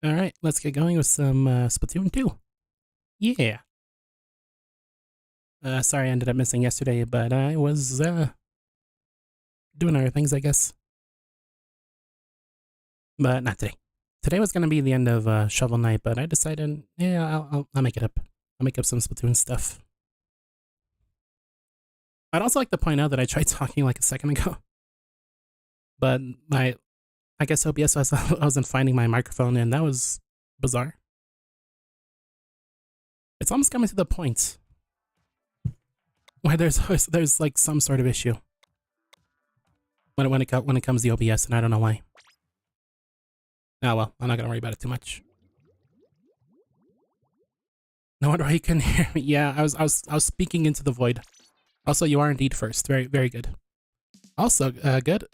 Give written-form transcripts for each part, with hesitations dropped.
Alright, let's get going with some Splatoon 2. Yeah. Sorry I ended up missing yesterday, but I was doing other things, I guess. But not today. Today was going to be the end of Shovel Knight, but I decided, yeah, I'll make it up. I'll make up some Splatoon stuff. I'd also like to point out that I tried talking like a second ago. But I guess OBS wasn't finding my microphone, and that was bizarre. It's almost coming to the point where there's like some sort of issue when it comes to OBS, and I don't know why. Oh well, I'm not gonna worry about it too much. No wonder why you couldn't hear me. Yeah, I was speaking into the void. Also, you are indeed first. Very good. Also, good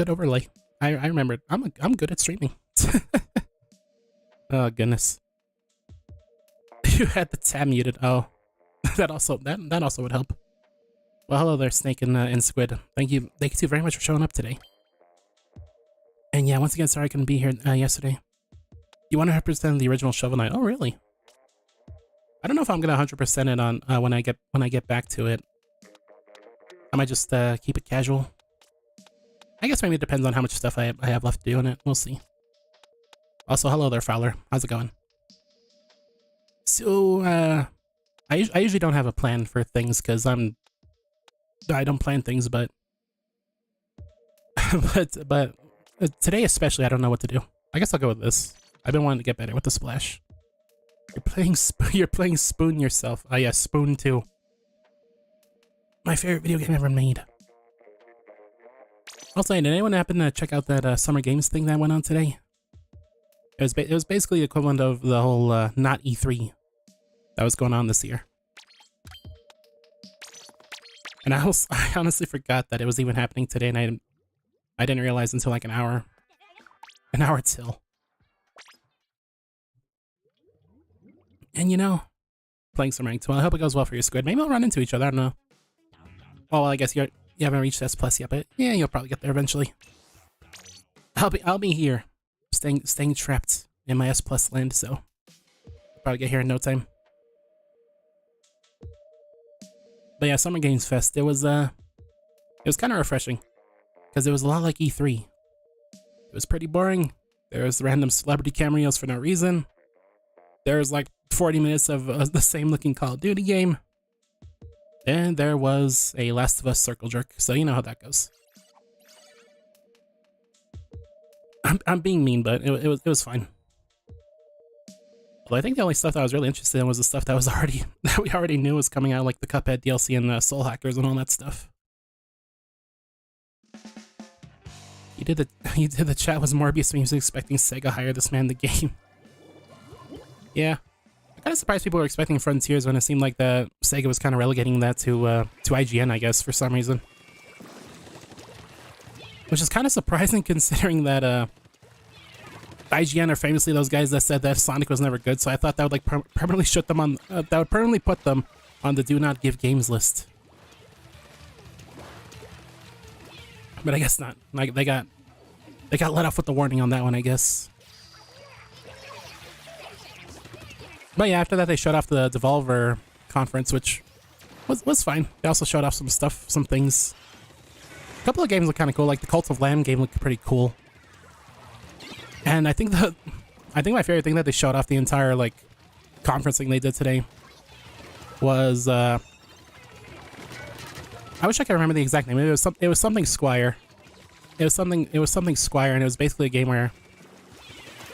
overlay. I remembered. I'm good at streaming. Oh goodness. You had the tab muted. Oh, that also would help. Well, hello there, Snake and Squid. Thank you two very much for showing up today. And yeah, once again, sorry I couldn't be here yesterday. You 100% the original Shovel Knight. Oh, really? I don't know if I'm gonna 100% it on when I get back to it. I might just keep it casual. I guess maybe it depends on how much stuff I have left to do in it. We'll see. Also, hello there, Fowler. How's it going? So, I usually don't have a plan for things because I don't plan things, but but today especially I don't know what to do. I guess I'll go with this. I've been wanting to get better with the splash. You're playing Spoon yourself. Oh yeah, Spoon 2. My favorite video game ever made. Also, did anyone happen to check out that Summer Games thing that went on today? It was basically the equivalent of the whole not E3 that was going on this year. And I honestly forgot that it was even happening today, and I didn't realize until like an hour till. And you know, playing some ranked. Well, I hope it goes well for your Squid. Maybe we'll run into each other. I don't know. Oh, well, I guess you haven't reached S+ yet, but yeah, you'll probably get there eventually. I'll be here, staying trapped in my S+ land, so I'll probably get here in no time. But yeah, Summer Games Fest. It was kind of refreshing because it was a lot like E3. It was pretty boring. There was random celebrity cameos for no reason. There was like 40 minutes of the same looking Call of Duty game. And there was a Last of Us circle jerk, so you know how that goes. I'm being mean, but it was fine. Well, I think the only stuff that I was really interested in was the stuff that we already knew was coming out, like the Cuphead DLC and the Soul Hackers and all that stuff. You did the chat was Morbius when he was expecting Sega hire this man in the game. Yeah. I'm kind of surprised people were expecting Frontiers when it seemed like the Sega was kind of relegating that to IGN, I guess, for some reason. Which is kind of surprising considering that IGN are famously those guys that said that Sonic was never good, so I thought that would like permanently shut them on that would permanently put them on the do not give games list. But I guess not. Like they got let off with the warning on that one, I guess. But yeah, after that they showed off the Devolver conference, which was fine. They also showed off some things. A couple of games look kind of cool, like the Cult of Lamb game looked pretty cool. And I think my favorite thing that they showed off the entire like conference thing they did today was I wish I could remember the exact name. It was something Squire. It was something Squire, and it was basically a game where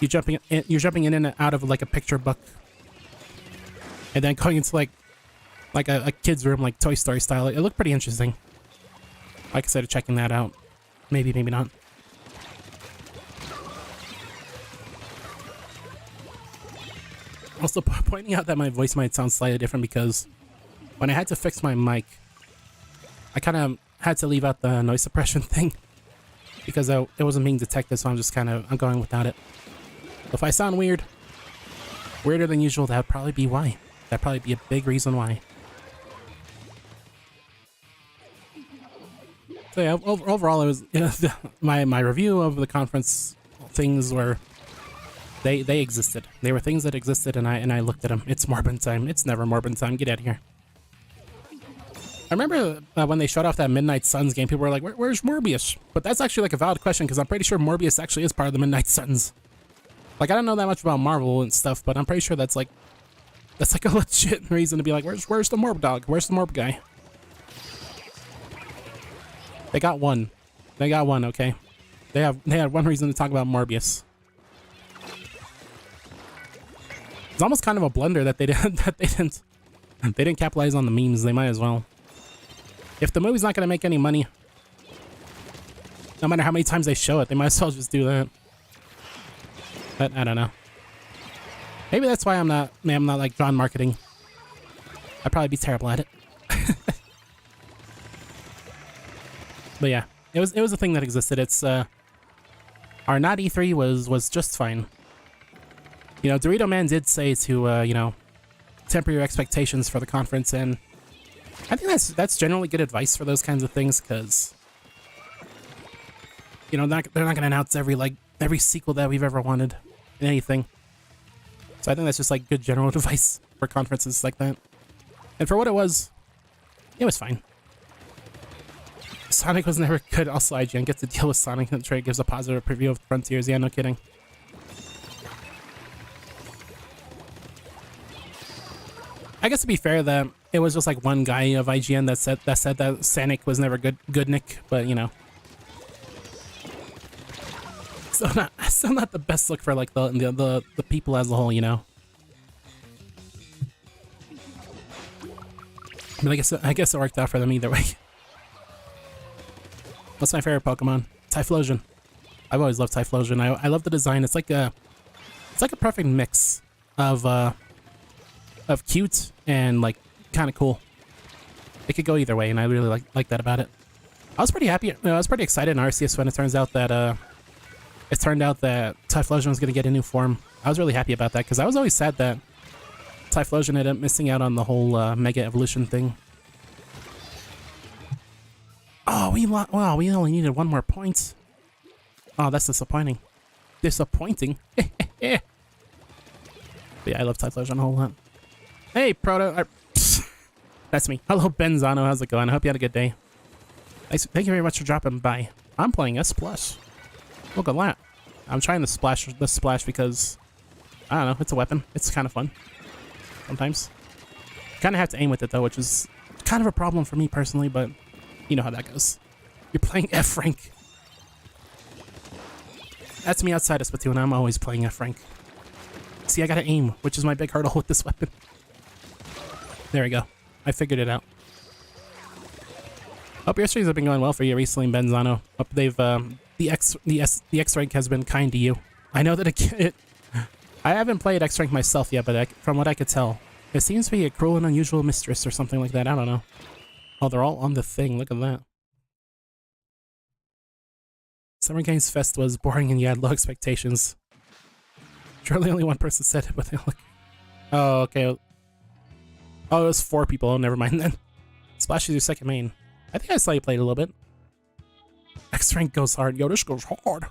you're jumping in and out of like a picture book, and then going into like a kid's room, like Toy Story style. It looked pretty interesting. I consider checking that out. Maybe not. Also, pointing out that my voice might sound slightly different because when I had to fix my mic, I kind of had to leave out the noise suppression thing because it wasn't being detected, so I'm going without it. If I sound weirder than usual, that'd probably be why. That'd probably be a big reason why. So yeah, overall, it was my review of the conference things were They existed. They were things that existed, and I looked at them. It's Morbin time. It's never Morbin time. Get out of here. I remember when they showed off that Midnight Suns game, people were like, where's Morbius? But that's actually like a valid question, because I'm pretty sure Morbius actually is part of the Midnight Suns. Like, I don't know that much about Marvel and stuff, but I'm pretty sure that's like a legit reason to be like, where's the Morb dog? Where's the Morb guy? They got one. They got one, okay? They had one reason to talk about Morbius. It's almost kind of a blunder that they didn't capitalize on the memes. They might as well. If the movie's not gonna make any money, no matter how many times they show it, they might as well just do that. But I don't know. Maybe that's why I'm not like drawn marketing. I'd probably be terrible at it. But yeah, it was a thing that existed. It's our not E3 was just fine. You know, Dorito Man did say to you know, temper your expectations for the conference, and I think that's generally good advice for those kinds of things, because you know, they're not gonna announce every sequel that we've ever wanted in anything. So I think that's just like good general advice for conferences like that. And for what it was fine. Sonic was never good. Also, IGN gets to deal with Sonic, and the trade gives a positive preview of Frontiers. Yeah, no kidding. I guess to be fair, that it was just like one guy of IGN that said that Sonic was never good Nick, but you know, still not the best look for like the people as a whole, you know. But I guess it worked out for them either way. What's my favorite Pokemon? Typhlosion. I've always loved Typhlosion. I love the design. It's like a perfect mix of cute and like kind of cool. It could go either way, and I really like that about it. I was pretty happy. I was pretty excited in Arceus when it turned out that Typhlosion was gonna get a new form. I was really happy about that, because I was always sad that Typhlosion ended up missing out on the whole Mega Evolution thing. Oh, wow, we only needed one more point. Oh, that's disappointing. Disappointing. Yeah, I love Typhlosion a whole lot. Hey, Proto. That's me. Hello, Benzano. How's it going? I hope you had a good day. Thank you very much for dropping by. I'm playing S+. Look at that. I'm trying the splash because, I don't know, it's a weapon. It's kind of fun. Sometimes. Kind of have to aim with it, though, which is kind of a problem for me personally, but you know how that goes. You're playing F rank. That's me outside of Splatoon. I'm always playing F rank. See, I gotta aim, which is my big hurdle with this weapon. There we go. I figured it out. Hope your streams have been going well for you recently, Benzano. Hope they've the X rank has been kind to you. I know that I haven't played X rank myself yet, but from what I could tell, it seems to be a cruel and unusual mistress or something like that. I don't know. Oh, they're all on the thing. Look at that. Summer Games Fest was boring and you had low expectations. Surely only one person said it, but they look. Oh, okay. Oh, it was 4 people. Oh, never mind then. Splash is your second main. I think I saw you played a little bit. X rank goes hard. Yo, this goes hard.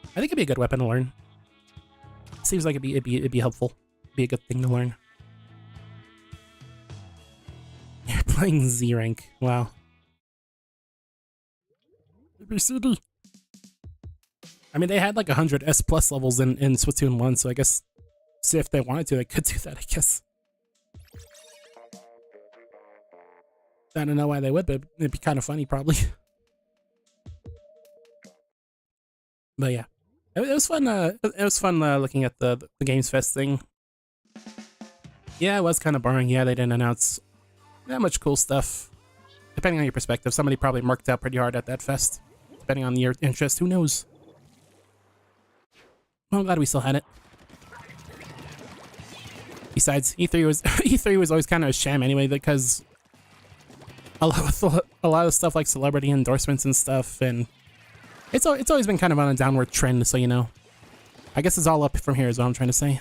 I think it'd be a good weapon to learn. Seems like it'd be helpful. It'd be a good thing to learn. You're playing Z rank. Wow. ABCD. I mean, they had like 100 S+ levels in Splatoon 1, so I guess if they wanted to, they could do that, I guess. I don't know why they would, but it'd be kind of funny, probably. But yeah, it was fun. It was fun looking at the Games Fest thing. Yeah, it was kind of boring. Yeah, they didn't announce that much cool stuff. Depending on your perspective, somebody probably marked out pretty hard at that fest. Depending on your interest, who knows? Well, I'm glad we still had it. Besides, E3 was always kind of a sham anyway, because a lot of stuff like celebrity endorsements and stuff, and it's always been kind of on a downward trend. So you know, I guess it's all up from here is what I'm trying to say.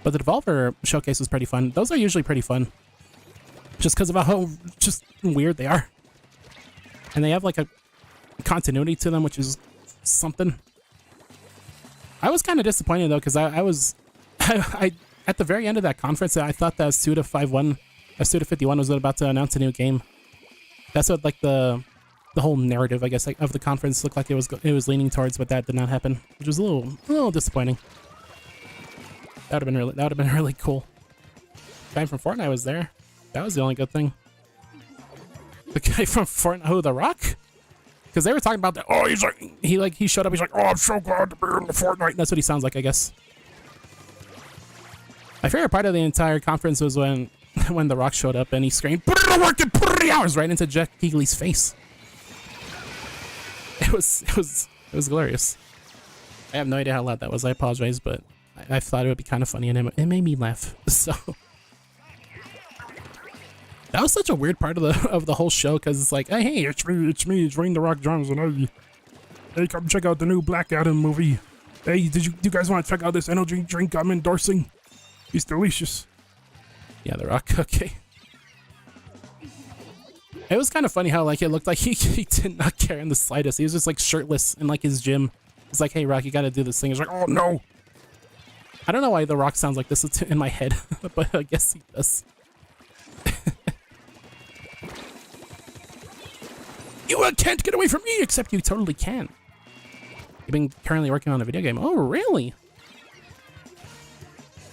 But the Devolver showcase was pretty fun. Those are usually pretty fun, just because of how just weird they are, and they have like a continuity to them, which is something. I was kind of disappointed though, because I was I at the very end of that conference, I thought that Suda51 was about to announce a new game. That's what like the whole narrative, I guess, like, of the conference looked like it was leaning towards, but that did not happen, which was a little disappointing. That would have been really cool. Guy from Fortnite was there. That was the only good thing. The guy from Fortnite, who, The Rock? Because they were talking about that. Oh, he showed up. He's like, oh, I'm so glad to be in the Fortnite. That's what he sounds like, I guess. My favorite part of the entire conference was when The Rock showed up and he screamed, "Put in the work and put in the hours!" right into Jeff Keighley's face. It was glorious. I have no idea how loud that was. I apologize, but I thought it would be kind of funny and it made me laugh. So that was such a weird part of the whole show, because it's like, hey, it's me, it's Rain the Rock Johnson. Hey, come check out the new Black Adam movie. Hey, do you guys want to check out this energy drink I'm endorsing? It's delicious. Yeah, The Rock. Okay. It was kind of funny how like it looked like he did not care in the slightest. He was just like shirtless in like his gym. It's like, hey, Rock, you got to do this thing. He's like, oh no. I don't know why The Rock sounds like this in my head, but I guess he does. You can't get away from me, except you totally can. You've been currently working on a video game. Oh, really?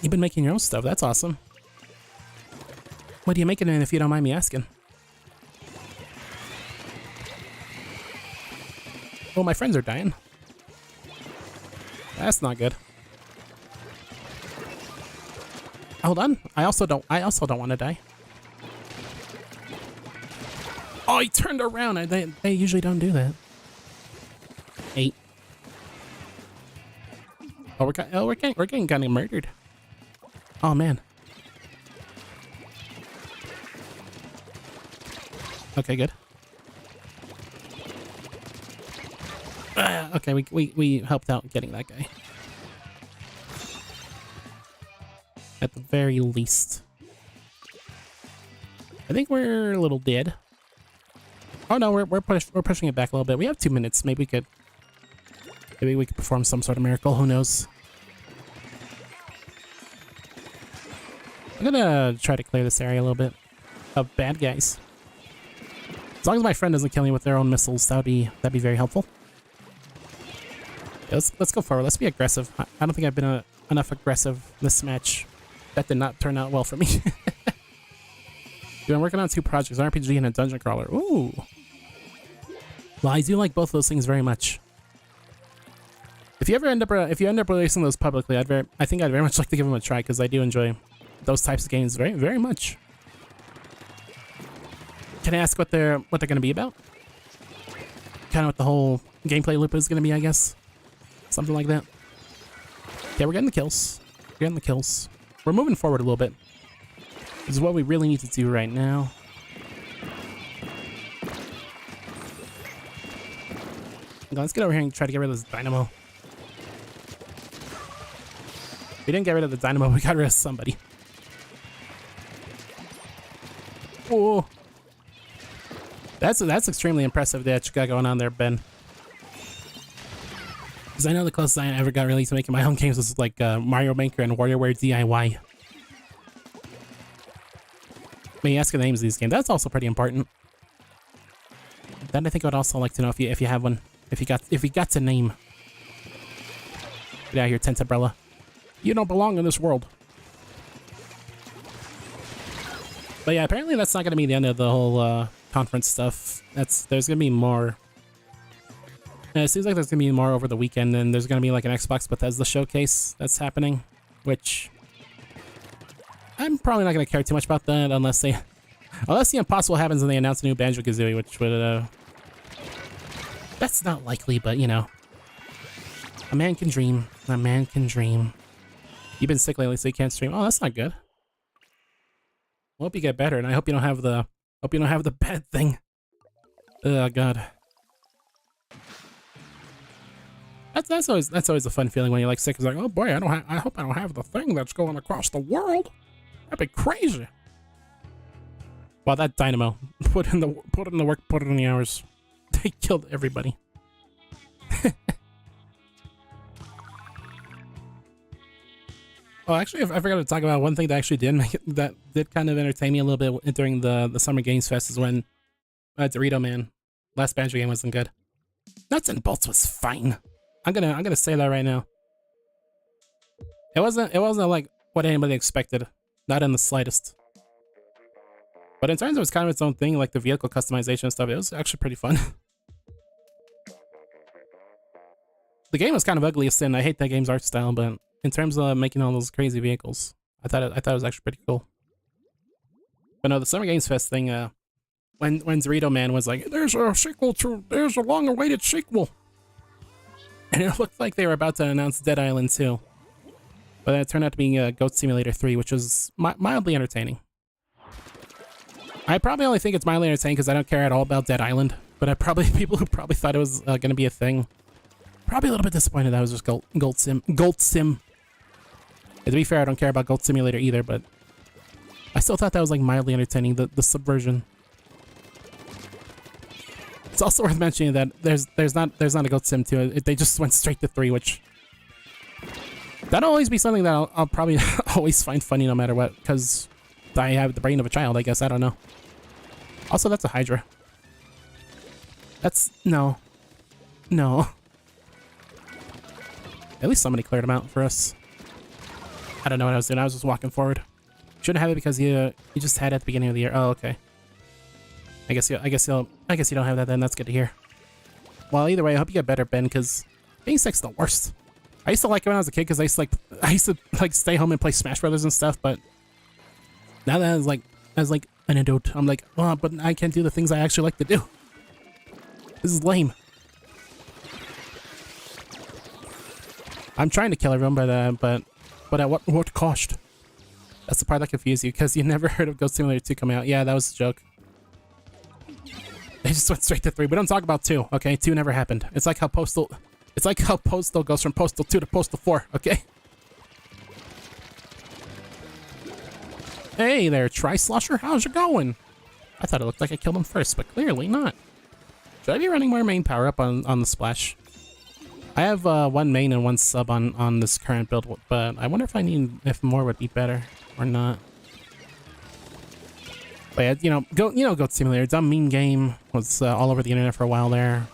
You've been making your own stuff. That's awesome. What are you making it in, if you don't mind me asking? Oh, my friends are dying. That's not good. Hold on. I also don't want to die. Oh, he turned around. They usually don't do that. 8. Oh, we're getting kind of murdered. Oh man. Okay, good. Okay, we helped out getting that guy. At the very least. I think we're a little dead. Oh no, we're pushing it back a little bit. We have 2 minutes. Maybe we could perform some sort of miracle. Who knows? I'm gonna try to clear this area a little bit of bad guys. As long as my friend doesn't kill me with their own missiles, that'd be very helpful. Yeah, let's go forward. Let's be aggressive. I don't think I've been enough aggressive this match. That did not turn out well for me. Dude, I'm working on 2 projects, an RPG and a dungeon crawler. Ooh. Well, I do like both those things very much. If you end up releasing those publicly, I think I'd very much like to give them a try, because I do enjoy those types of games very, very much. Can I ask what they're going to be about? Kind of what the whole gameplay loop is going to be, I guess. Something like that. Okay, we're getting the kills. We're moving forward a little bit. This is what we really need to do right now. Let's get over here and try to get rid of this dynamo. We didn't get rid of the dynamo, we got rid of somebody. Oh, that's extremely impressive that you got going on there, Ben. Because I know the closest I ever got really to making my own games was like Mario Maker and WarioWare DIY. When you ask the names of these games, that's also pretty important. Then I think I'd also like to know if you have one, if you got to name. Get out of here, Tent Umbrella. You don't belong in this world. But yeah, apparently that's not going to be the end of the whole conference stuff. There's going to be more. It seems like there's going to be more over the weekend, and there's going to be like an Xbox Bethesda showcase that's happening, which I'm probably not going to care too much about that unless the impossible happens and they announce a new Banjo-Kazooie, which would that's not likely, but you know, a man can dream. A man can dream. You've been sick lately, so you can't stream. Oh, that's not good. I hope you get better, and I hope you don't have the bad thing. Oh God. That's always a fun feeling when you're like sick. It's like, oh boy, I hope I don't have the thing that's going across the world. That'd be crazy. Wow, that dynamo. Put in the work, put it in the hours. They killed everybody. Oh, actually, I forgot to talk about one thing that actually did make it, that did kind of entertain me a little bit during the Summer Games Fest is when Dorito Man, last Banjo game wasn't good. Nuts and Bolts was fine. I'm gonna say that right now. It wasn't like what anybody expected, not in the slightest. But in terms of it's kind of its own thing, like the vehicle customization and stuff, it was actually pretty fun. The game was kind of ugly as sin. I hate that game's art style, but in terms of making all those crazy vehicles, I thought it was actually pretty cool. But no, the Summer Games Fest thing, when Dorito Man was like, there's a long-awaited sequel. And it looked like they were about to announce Dead Island 2. But then it turned out to be Goat Simulator 3, which was mildly entertaining. I probably only think it's mildly entertaining because I don't care at all about Dead Island. But people who probably thought it was going to be a thing, probably a little bit disappointed that it was just Goat Sim. And to be fair, I don't care about Goat Simulator either, but I still thought that was like mildly entertaining, the subversion. It's also worth mentioning that there's not a Goat Sim 2. They just went straight to 3, which that'll always be something that I'll probably always find funny no matter what, because I have the brain of a child, I guess. I don't know. Also, that's a Hydra. That's no. At least somebody cleared him out for us. I don't know what I was doing. I was just walking forward. Shouldn't have it because you just had it at the beginning of the year. Oh, okay. I guess you don't have that then. That's good to hear. Well, either way, I hope you get better, Ben, because being sick's the worst. I used to like it when I was a kid because I used to stay home and play Smash Brothers and stuff, but now that as like an adult, I'm like, oh, but I can't do the things I actually like to do. This is lame. I'm trying to kill everyone, but at what cost? That's the part that confused you, because you never heard of Ghost Simulator 2 coming out. Yeah, that was a joke. They just went straight to 3. We don't talk about 2, okay? 2 never happened. It's like how Postal goes from Postal 2 to Postal 4, okay? Hey there, Tri-Slosher, how's it going? I thought it looked like I killed him first, but clearly not. Should I be running more main power up on the Splash? I have 1 main and 1 sub on this current build, but I wonder if more would be better or not. But yeah, Goat Simulator, dumb mean game, was all over the internet for a while there.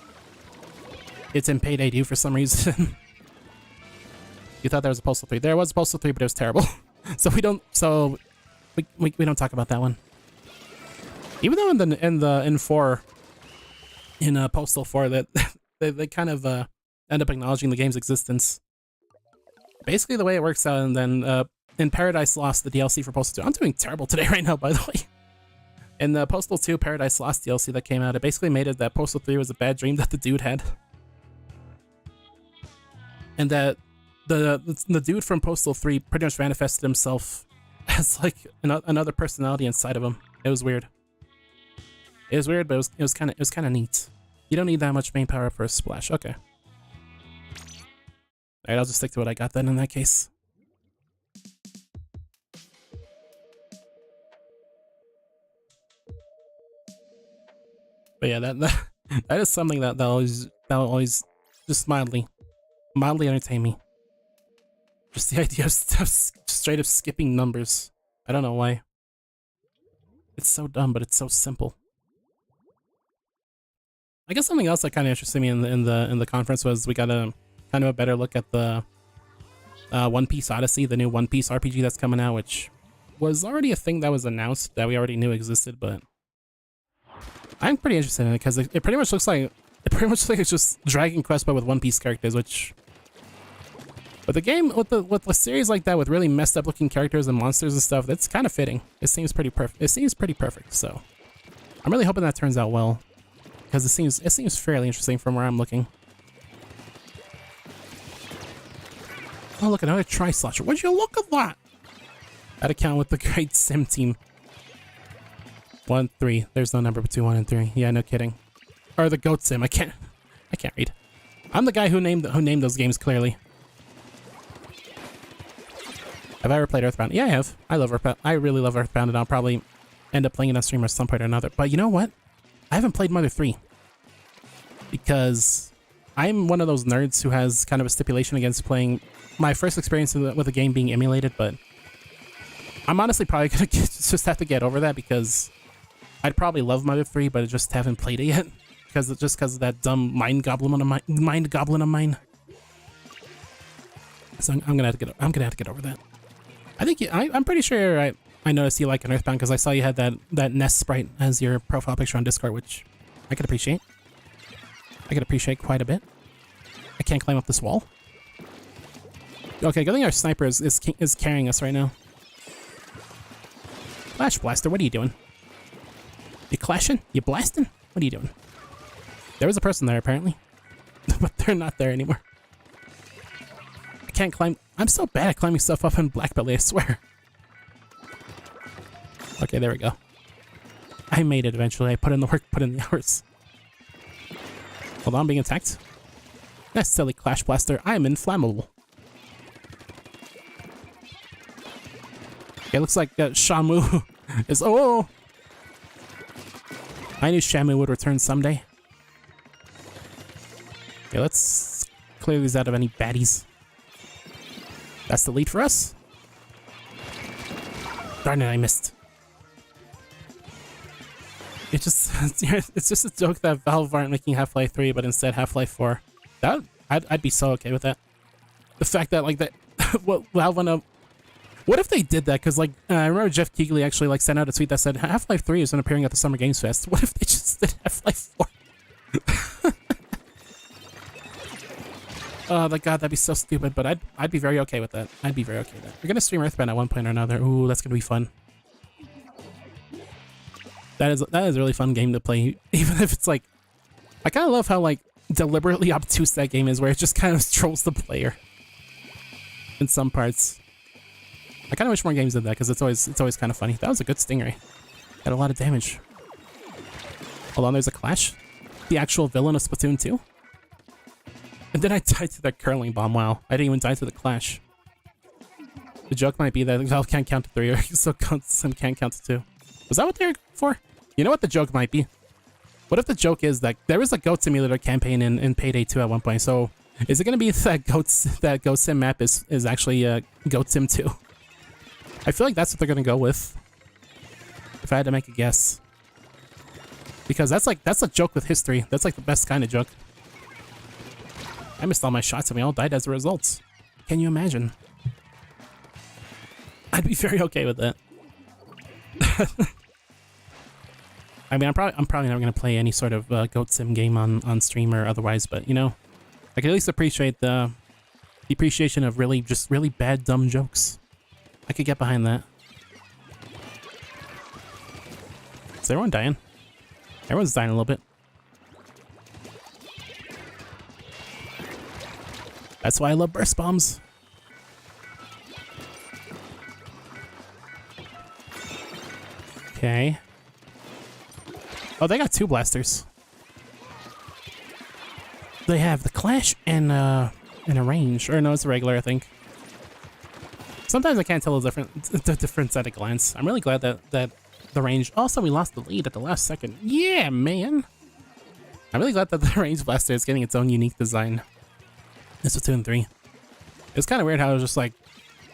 It's in Payday 2 for some reason. You thought there was a Postal 3. There was a Postal 3, but it was terrible. So we don't talk about that one. Even though in Postal 4 that they kind of end up acknowledging the game's existence. Basically the way it works out, and then in Paradise Lost, the DLC for Postal 2. I'm doing terrible today right now, by the way. In the Postal 2 Paradise Lost DLC that came out, it basically made it that Postal 3 was a bad dream that the dude had. And that the dude from Postal 3 pretty much manifested himself as like another personality inside of him. It was weird. It was weird, but it was kind of neat. You don't need that much main power for a Splash. Okay. Alright, I'll just stick to what I got then in that case. But yeah, that is something that'll always just mildly entertain me. Just the idea of straight up skipping numbers. I don't know why. It's so dumb, but it's so simple. I guess something else that kind of interested me in the conference was we got a kind of a better look at the One Piece Odyssey, the new One Piece RPG that's coming out, which was already a thing that was announced that we already knew existed, but I'm pretty interested in it because it pretty much looks like it's just Dragon Quest but with One Piece characters, which with a game with a series like that with really messed up looking characters and monsters and stuff, that's kind of fitting. It seems pretty perfect. It seems pretty perfect. So I'm really hoping that turns out well because it seems fairly interesting from where I'm looking. Oh, look, another Tri-Slosher. Would you look at that? That account with the great sim team. 1, 3. There's no number between 1 and 3. Yeah, no kidding. Or the Goat Sim. I can't read. I'm the guy who named those games clearly. Have I ever played Earthbound? Yeah, I have. I love Earthbound. I really love Earthbound, and I'll probably end up playing it on stream at some point or another. But you know what? I haven't played Mother 3 because I'm one of those nerds who has kind of a stipulation against playing my first experience with a game being emulated, but I'm honestly probably gonna just have to get over that because I'd probably love Mother 3, but I just haven't played it yet because of that dumb mind goblin of mine. So I'm gonna have to get over that. I think I'm pretty sure I noticed you like an Earthbound because I saw you had that Nest sprite as your profile picture on Discord, which I could appreciate. I could appreciate quite a bit. I can't climb up this wall. Okay, good thing our sniper is carrying us right now. Flash Blaster, what are you doing? You clashing? You blasting? What are you doing? There was a person there apparently, but they're not there anymore. I can't climb. I'm so bad at climbing stuff up in Black Belly, I swear. Okay, there we go. I made it eventually. I put in the work, put in the hours. Hold on, I'm being attacked. That's silly Clash Blaster. I am inflammable. Okay, looks like Shamu is... Oh! I knew Shamu would return someday. Okay, let's clear these out of any baddies. That's the lead for us. Darn it, I missed. It's just a joke that Valve aren't making Half-Life 3, but instead Half-Life 4. I'd be so okay with that. The fact that like that, well, Valve wanna. What if they did that? Because like I remember Jeff Keighley actually like sent out a tweet that said Half-Life 3 isn't appearing at the Summer Games Fest. What if they just did Half-Life 4? Oh my god, that'd be so stupid. But I'd be very okay with that. I'd be very okay with that. We're gonna stream Earthbound at one point or another. Ooh, that's gonna be fun. That is a really fun game to play, even if it's like, I kind of love how like deliberately obtuse that game is, where it just kind of trolls the player in some parts. I kind of wish more games did that because it's always kind of funny. That was a good stingray. Had a lot of damage. Hold on, there's a clash. The actual villain of Splatoon 2. And then I died to that curling bomb. Wow, I didn't even die to the clash. The joke might be that Valve can't count to 3, or so some can't count to 2. Was that what they're for? You know what the joke might be? What if the joke is that there was a Goat Simulator campaign in Payday 2 at one point? So is it going to be that Goat Sim map is actually Goat Sim 2? I feel like that's what they're going to go with. If I had to make a guess. Because that's a joke with history. That's like the best kind of joke. I missed all my shots and we all died as a result. Can you imagine? I'd be very okay with that. I mean, I'm probably never gonna play any sort of Goat Sim game on stream or otherwise, but you know, I can at least appreciate the appreciation of really bad dumb jokes. I could get behind that. Is everyone dying? Everyone's dying a little bit. That's why I love burst bombs. Okay. Oh, they got 2 blasters. They have the clash and a range. Or no, it's a regular, I think. Sometimes I can't tell the difference at a glance. I'm really glad that the range... Also, we lost the lead at the last second. Yeah, man! I'm really glad that the range blaster is getting its own unique design. This was 2 and 3. It was kind of weird how it was just like...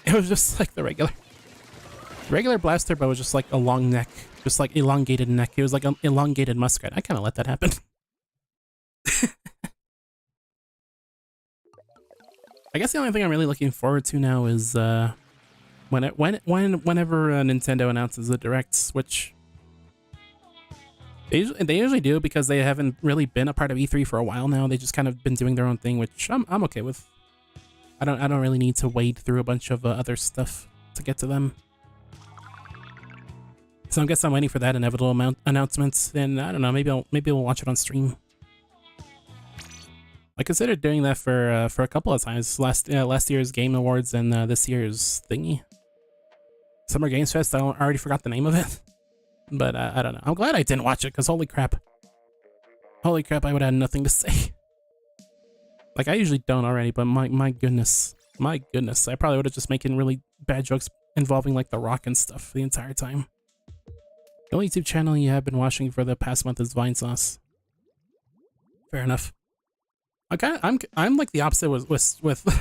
It was just like the regular blaster, but it was just like a long neck. Just like elongated neck. It was like an elongated muskrat. I kind of let that happen. I guess the only thing I'm really looking forward to now is whenever Nintendo announces the directs, which they usually do because they haven't really been a part of E3 for a while now. They just kind of been doing their own thing, which I'm okay with. I don't really need to wade through a bunch of other stuff to get to them. So I guess I'm waiting for that inevitable announcement, and I don't know, maybe we'll watch it on stream. I considered doing that for a couple of times. Last year's Game Awards and this year's thingy. Summer Games Fest, I already forgot the name of it. But I don't know. I'm glad I didn't watch it, because holy crap. Holy crap, I would have had nothing to say. Like, I usually don't already, but my goodness. My goodness. I probably would have just making really bad jokes involving, like, The Rock and stuff the entire time. The only YouTube channel you have been watching for the past month is Vine Sauce. Fair enough. I'm like the opposite with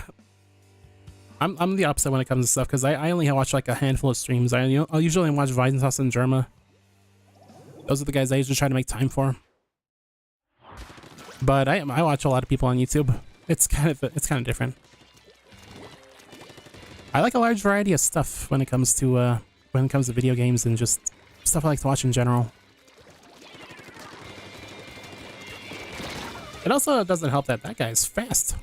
I'm the opposite when it comes to stuff because I only watch like a handful of streams. I'll usually watch Vizentoss and Germa. Those are the guys I usually try to make time for. But I watch a lot of people on YouTube. It's kind of different. I like a large variety of stuff when it comes to video games and just stuff I like to watch in general. It also doesn't help that that guy is fast.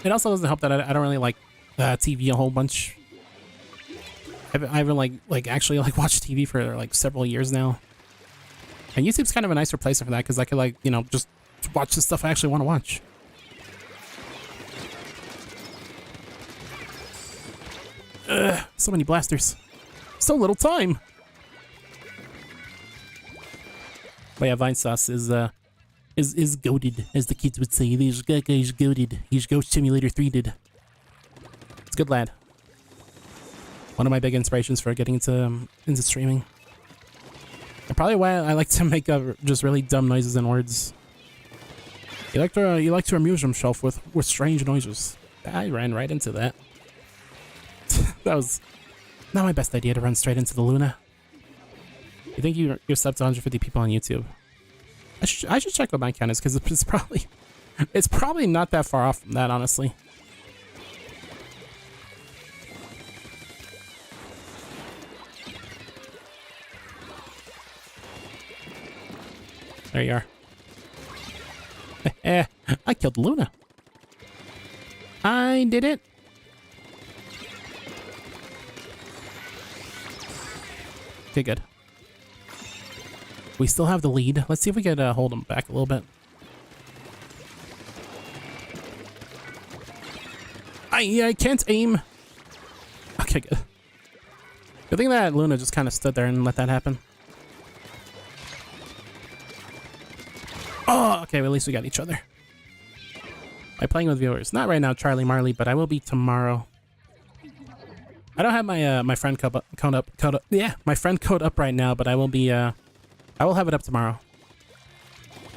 It also doesn't help that I don't really like TV a whole bunch. I haven't like actually like watched TV for like several years now. And YouTube's kind of a nice replacement for that because I could like, you know, just watch the stuff I actually want to watch. So many blasters. So little time. But yeah, Vinesauce is goated, as the kids would say. This guy is goated. He's Ghost Simulator 3 did. It's a good lad. One of my big inspirations for getting into streaming. And probably why I like to make just really dumb noises and words. You like to amuse himself with strange noises. I ran right into that. That was not my best idea to run straight into the Luna. You think you're subbed to 150 people on YouTube? I should check what my count is because it's probably not that far off from that, honestly. There you are. I killed Luna. I did it. Okay, good. We still have the lead. Let's see if we can hold him back a little bit. I can't aim. Okay, good. Good thing that Luna just kind of stood there and let that happen. Oh, okay, well, at least we got each other. By playing with viewers. Not right now, Charlie Marley, but I will be tomorrow. I don't have my my friend code up. Yeah, my friend code up right now, but I will be I will have it up tomorrow.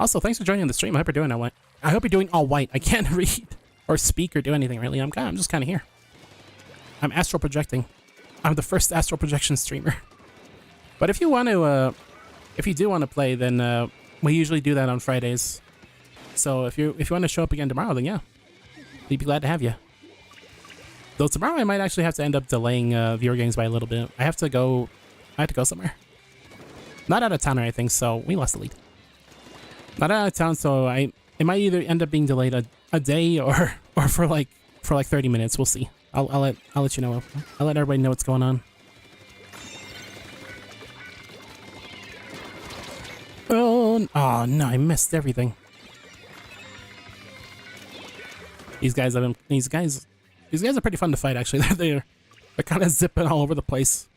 Also, thanks for joining the stream. I hope you're doing all right. I hope you're doing all white. I can't read or speak or do anything really. I'm just kind of here. I'm astral projecting. I'm the first astral projection streamer. But if you want to, if you do want to play, then we usually do that on Fridays. So if you want to show up again tomorrow, then yeah, we'd be glad to have you. Though tomorrow I might actually have to end up delaying viewer games by a little bit. I have to go somewhere. Not out of town or anything, so we lost the lead. Not out of town, so it might either end up being delayed a day or for like 30 minutes. We'll see. I'll let you know. I'll let everybody know what's going on. Oh no, I missed everything. These guys are pretty fun to fight actually. They're kind of zipping all over the place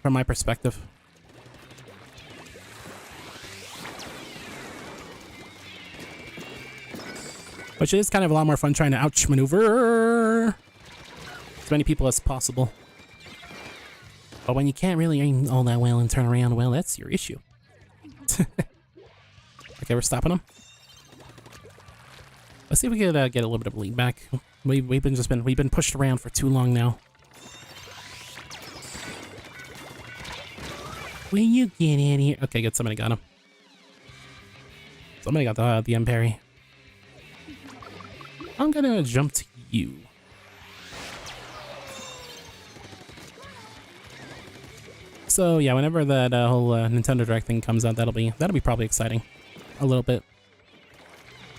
from my perspective. Which is kind of a lot more fun trying to ouch maneuver as many people as possible. But when you can't really aim all that well and turn around well, that's your issue. Okay, we're stopping them. Let's see if we can get a little bit of a lead back. We've been pushed around for too long now. Will you get in here? Okay, good. Somebody got him. Somebody got the Imperi. I'm gonna jump to you. So yeah, whenever that whole Nintendo Direct thing comes out, that'll be probably exciting, a little bit.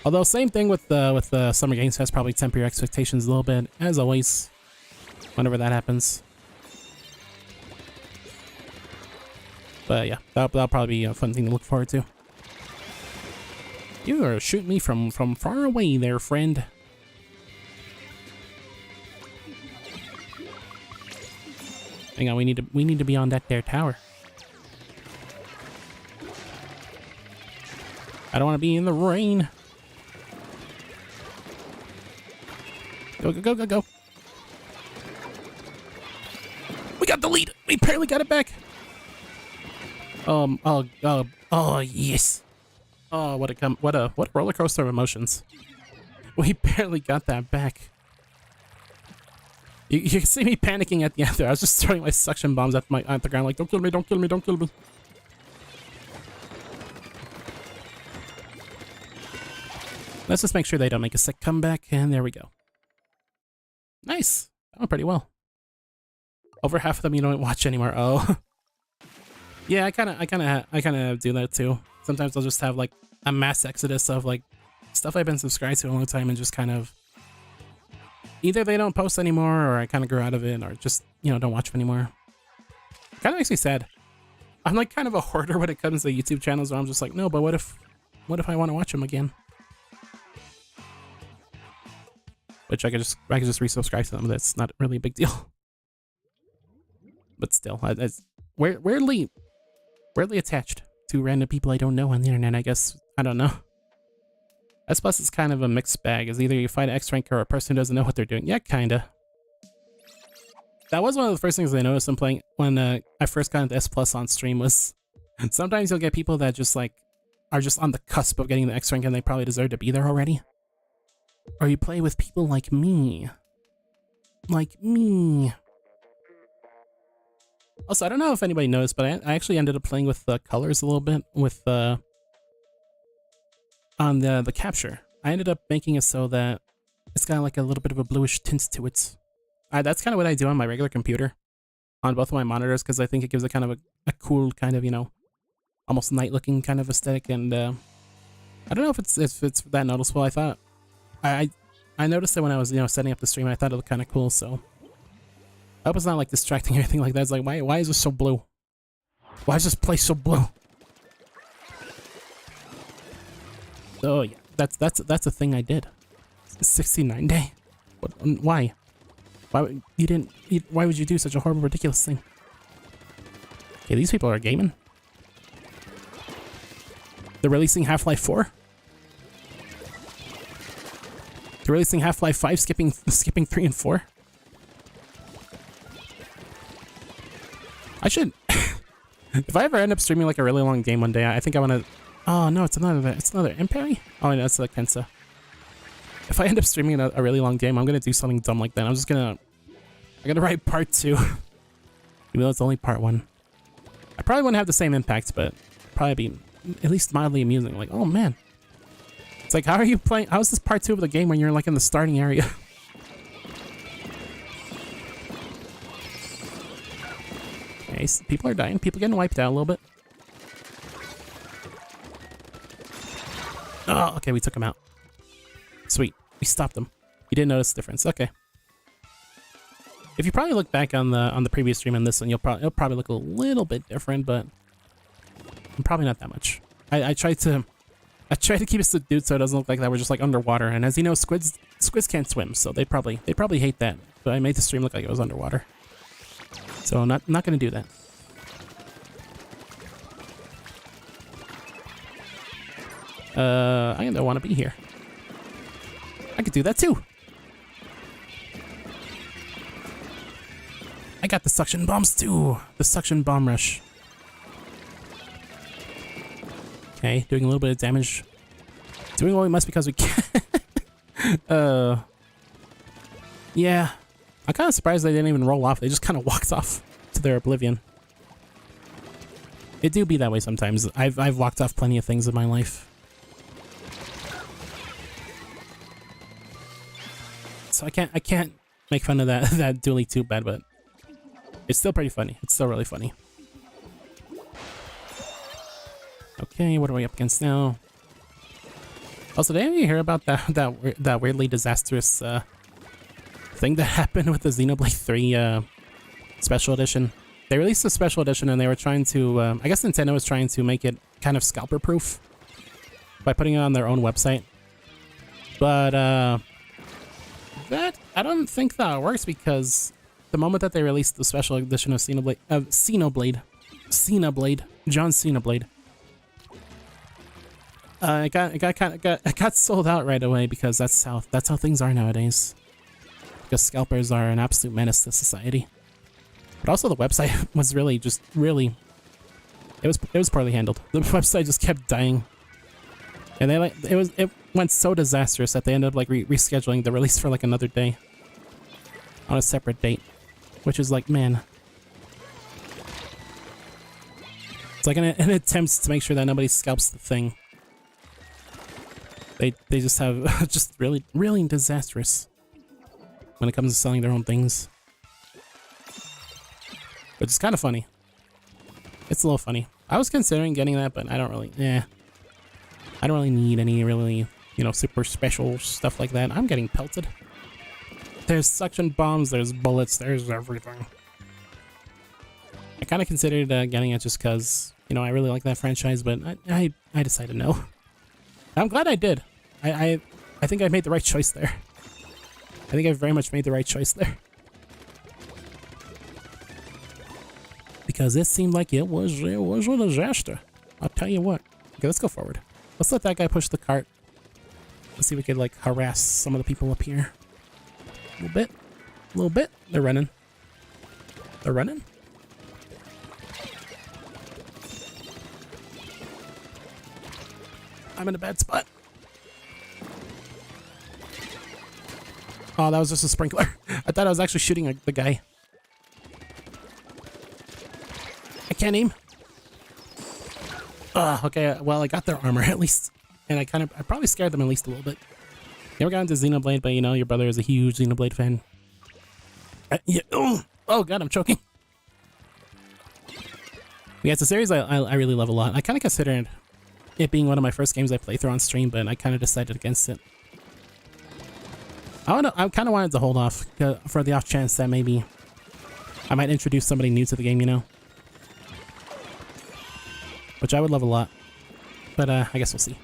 Although same thing with the Summer Games Fest, probably temper your expectations a little bit, as always. Whenever that happens. But yeah, that'll probably be a fun thing to look forward to. You are shooting me from far away there, friend. Hang on, we need to be on that there tower. I don't want to be in the rain. Go, go, go, go, go. We got the lead. We barely got it back. Oh, yes. Oh, what a roller coaster of emotions. We barely got that back. You can see me panicking at the end there. I was just throwing my suction bombs at the ground like, don't kill me, don't kill me, don't kill me. Let's just make sure they don't make a sick comeback, and there we go. Nice. That went pretty well. Over half of them you don't watch anymore. Oh. Yeah, I kind of do that too. Sometimes I'll just have like a mass exodus of like stuff I've been subscribed to a long time and just kind of either they don't post anymore or I kind of grew out of it or just, you know, don't watch them anymore. Kind of makes me sad. I'm like kind of a hoarder when it comes to YouTube channels where I'm just like, no, but what if I want to watch them again? Which I could just resubscribe to them. That's not really a big deal. But still, it's weirdly attached to random people I don't know on the internet, I guess. I don't know. S Plus is kind of a mixed bag. It's either you fight an X-Ranker or a person who doesn't know what they're doing. Yeah, kinda. That was one of the first things I noticed when playing when I first got into S Plus on stream was sometimes you'll get people that just like are just on the cusp of getting the X-Rank and they probably deserve to be there already. Or you play with people like me. Like me. Also, I don't know if anybody noticed, but I actually ended up playing with the colors a little bit with on the capture. I ended up making it so that it's got like a little bit of a bluish tint to it. That's kind of what I do on my regular computer, on both of my monitors, because I think it gives a kind of a cool kind of, you know, almost night-looking kind of aesthetic. And I don't know if it's that noticeable. I thought I noticed it when I was, you know, setting up the stream. I thought it looked kind of cool, so I hope it's not like distracting or anything like that. It's like, why is this so blue? Why is this place so blue? Oh yeah, that's a thing I did. 69 day. What? Why? Why you didn't? Why would you do such a horrible, ridiculous thing? Okay, these people are gaming. They're releasing Half-Life 4. They're releasing Half-Life 5, skipping 3 and 4. I should. If I ever end up streaming like a really long game one day, I think I want to. Oh no, it's another Imperi? Oh no, it's a Kensa. If I end up streaming a really long game, I'm gonna do something dumb like that. I'm gonna write part 2. Even though it's only part 1. I probably wouldn't have the same impact, but probably be at least mildly amusing. Like, oh man. It's like, how are you playing? How is this part 2 of the game when you're like in the starting area? Okay, so people are dying. People getting wiped out a little bit. Oh, okay, we took him out. Sweet, we stopped them. You didn't notice the difference. Okay. If you probably look back on the previous stream and this one, it'll probably look a little bit different, but probably not that much. I tried to keep it subdued so it doesn't look like that we're just like underwater. And as you know, squids can't swim, so they'd probably hate that. But I made the stream look like it was underwater. So I'm not gonna do that. I don't want to be here. I could do that too. I got the suction bombs too. The suction bomb rush. Okay, doing a little bit of damage. Doing what we must because we can. Yeah. I'm kind of surprised they didn't even roll off. They just kind of walked off to their oblivion. It do be that way sometimes. I've walked off plenty of things in my life. So I can't make fun of that dually too bad, but it's still pretty funny. It's still really funny. Okay, what are we up against now? Also, did any of you hear about that weirdly disastrous thing that happened with the Xenoblade 3 special edition? They released a special edition and they were trying to, I guess Nintendo was trying to make it kind of scalper proof by putting it on their own website. But that I don't think that works because the moment that they released the special edition of Xenoblade, John Xenoblade, it got sold out right away because that's how things are nowadays. Because scalpers are an absolute menace to society. But also the website was really it was poorly handled. The website just kept dying. And they it went so disastrous that they ended up like rescheduling the release for like another day on a separate date, which is like, man, it's like an attempt to make sure that nobody scalps the thing. They just have just really disastrous when it comes to selling their own things, which is kind of funny. It's a little funny. I was considering getting that, but I don't really need any really, you know, super special stuff like that. I'm getting pelted. There's suction bombs, there's bullets, there's everything. I kind of considered getting it just because, you know, I really like that franchise, but I decided no. I'm glad I did. I think I made the right choice there. I think I very much made the right choice there. Because it seemed like it was a disaster. I'll tell you what. Okay, let's go forward. Let's let that guy push the cart. Let's see if we could like harass some of the people up here. A little bit. A little bit. They're running. They're running. I'm in a bad spot. Oh, that was just a sprinkler. I thought I was actually shooting the guy. I can't aim. Okay, well, I got their armor at least. And I probably scared them at least a little bit. Never got into Xenoblade, but you know, your brother is a huge Xenoblade fan. Yeah. Oh god, I'm choking. Yeah, it's a series I really love a lot. I kind of considered it being one of my first games I played through on stream, but I kind of decided against it. I kind of wanted to hold off for the off chance that maybe I might introduce somebody new to the game, you know? Which I would love a lot. But I guess we'll see.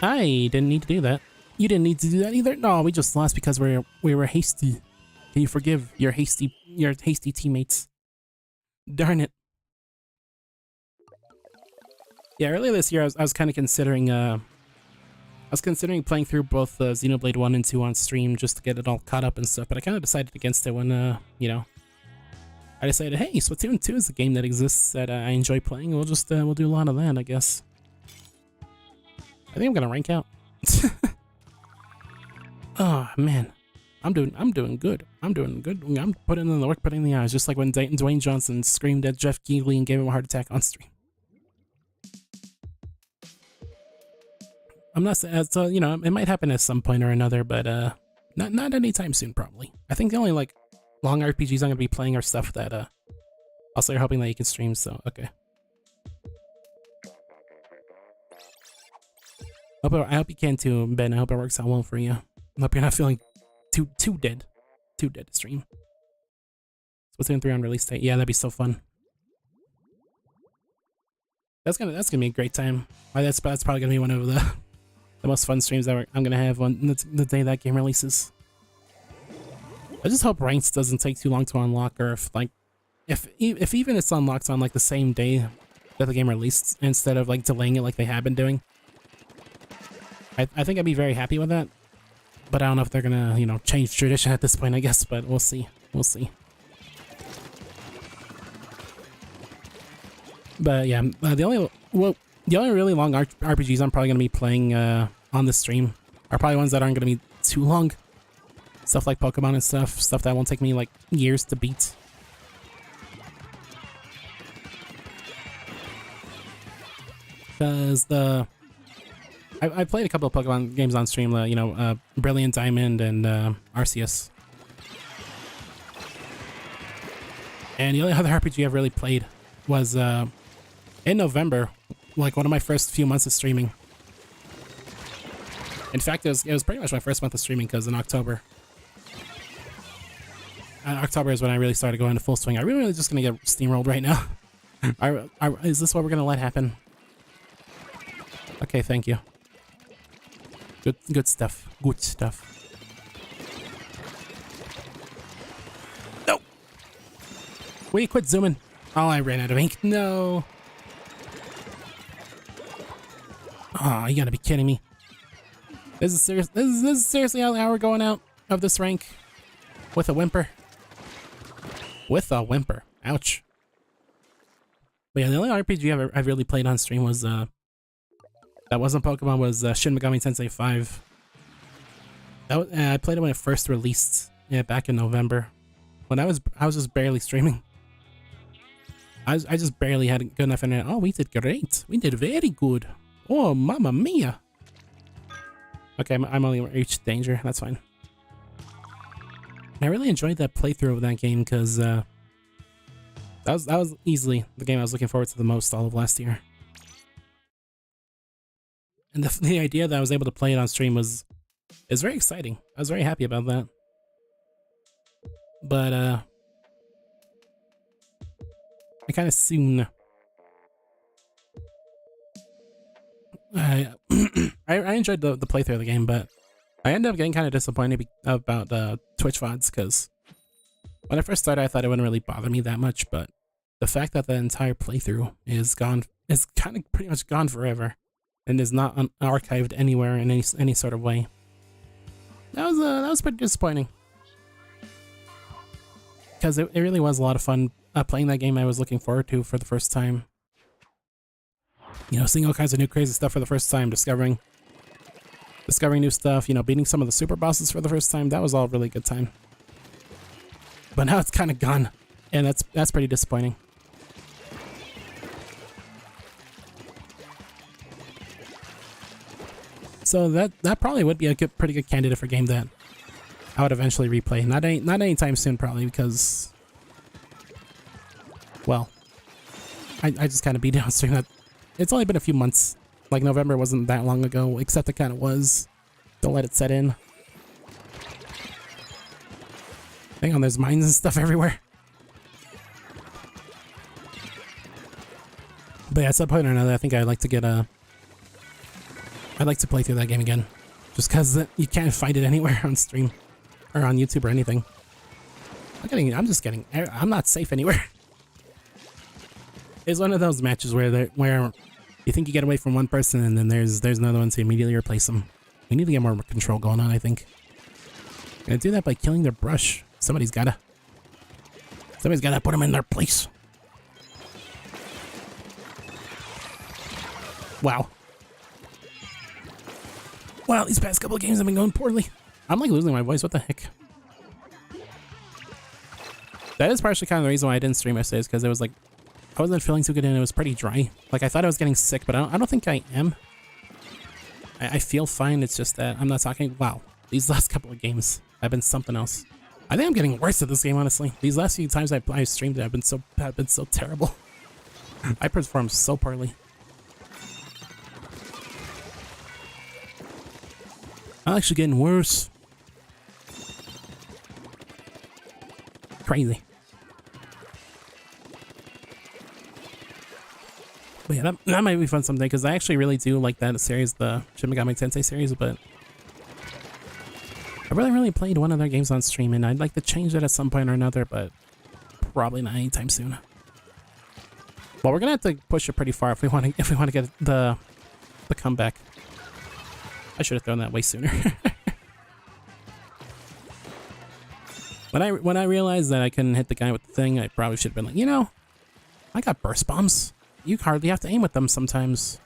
I didn't need to do that. You didn't need to do that either. No, we just lost because we were hasty. Can you forgive your hasty teammates? Darn it. Yeah, earlier this year I was kind of considering playing through both Xenoblade 1 and 2 on stream just to get it all caught up and stuff, but I kind of decided against it when you know, I decided, hey, Splatoon 2 is a game that exists that I enjoy playing. We'll just we'll do a lot of that, I guess. I think I'm gonna rank out. Oh man, I'm doing good. I'm doing good. I'm putting in the work, putting in the hours, just like when Dwayne Johnson screamed at Jeff Keighley and gave him a heart attack on stream. I'm not saying, so you know, it might happen at some point or another, but not anytime soon, probably. I think the only like long RPGs I'm gonna be playing are stuff that also you're hoping that you can stream. So okay. I hope you can too, Ben. I hope it works out well for you. I hope you're not feeling too dead to stream. Splatoon 3 on release date. Yeah, that'd be so fun. That's gonna be a great time. That's probably gonna be one of the most fun streams that I'm gonna have on the day that game releases. I just hope Ranks doesn't take too long to unlock, or if even it's unlocked on like the same day that the game released instead of like delaying it like they have been doing. I think I'd be very happy with that, but I don't know if they're gonna, you know, change tradition at this point, I guess, but we'll see. We'll see. But yeah, the only really long RPGs I'm probably gonna be playing on this stream are probably ones that aren't gonna be too long. Stuff like Pokemon and stuff that won't take me like years to beat. Because I played a couple of Pokemon games on stream, you know, Brilliant Diamond and Arceus. And the only other RPG I've really played was in November, like one of my first few months of streaming. In fact, it was pretty much my first month of streaming because in October. October is when I really started going into full swing. Are we really just gonna get steamrolled right now? Is this what we're gonna let happen? Okay, thank you. Good stuff. Good stuff. No! Will you quit zooming? Oh, I ran out of ink. No! Oh, you gotta be kidding me. This is serious. This is seriously how we're going out of this rank? With a whimper? With a whimper. Ouch. But yeah, the only RPG I've really played on stream was that wasn't Pokemon was Shin Megami Tensei 5. I played it when it first released, yeah, back in November. When I was just barely streaming. I just barely had good enough internet. Oh, we did great. We did very good. Oh, mamma mia. Okay, I'm only reached danger. That's fine. I really enjoyed that playthrough of that game because that was easily the game I was looking forward to the most all of last year. And the idea that I was able to play it on stream is very exciting. I was very happy about that. But I kind of soon I enjoyed the playthrough of the game, but I ended up getting kind of disappointed about Twitch VODs because when I first started, I thought it wouldn't really bother me that much, but the fact that the entire playthrough is kind of pretty much gone forever and is not archived anywhere in any sort of way. That was pretty disappointing because it really was a lot of fun playing that game. I was looking forward to for the first time. You know, seeing all kinds of new crazy stuff for the first time, discovering new stuff, you know, beating some of the super bosses for the first time. That was all really good time. But now it's kind of gone, and that's pretty disappointing. So that probably would be a pretty good candidate for a game that I would eventually replay. Not anytime soon, probably, because, well, I just kind of beat it on stream. That it's only been a few months. Like, November wasn't that long ago, except it kind of was. Don't let it set in. Hang on, there's mines and stuff everywhere. But yeah, at some point or another, I think I'd like to get I'd like to play through that game again. Just because you can't find it anywhere on stream. Or on YouTube or anything. I'm not safe anywhere. It's one of those matches where you think you get away from one person and then there's another one to immediately replace them. We need to get more control going on, I think. Gonna do that by killing their brush. Somebody's gotta put them in their place. Wow. Wow, these past couple of games have been going poorly. I'm like losing my voice, what the heck? That is partially kind of the reason why I didn't stream yesterday, is because it was like, I wasn't feeling too good and it was pretty dry. Like, I thought I was getting sick, but I don't think I am. I feel fine, it's just that I'm not talking. Wow, these last couple of games have been something else. I think I'm getting worse at this game, honestly. These last few times I streamed it, I've been so terrible. I performed so poorly. I'm actually getting worse. Crazy. But yeah, that might be fun someday, because I actually really do like that series, the Shin Megami Tensei series, but I really played one of their games on stream, and I'd like to change that at some point or another, but probably not anytime soon. Well, we're gonna have to push it pretty far if we want to get the comeback. I should have thrown that way sooner. When I realized that I couldn't hit the guy with the thing, I probably should have been like, you know, I got burst bombs. You hardly have to aim with them sometimes.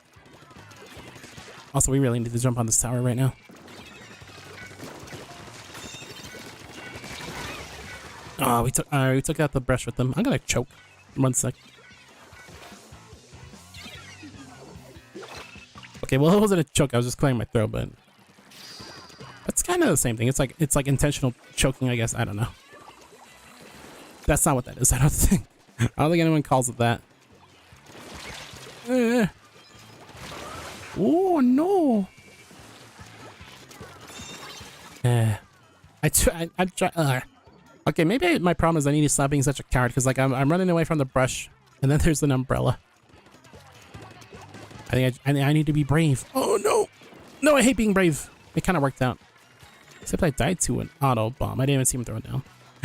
Also, we really need to jump on this tower right now. Oh, we took out the brush with them. I'm gonna choke. 1 sec. Okay, well, it wasn't a choke. I was just clearing my throat, but it's kind of the same thing. It's like intentional choking, I guess. I don't know. That's not what that is. I don't think anyone calls it that. Oh no! Okay, maybe my problem is I need to stop being such a coward, because like I'm running away from the brush, and then there's an umbrella. I think I need to be brave. Oh no! No, I hate being brave. It kind of worked out. Except I died to an auto bomb. I didn't even see him throw it down.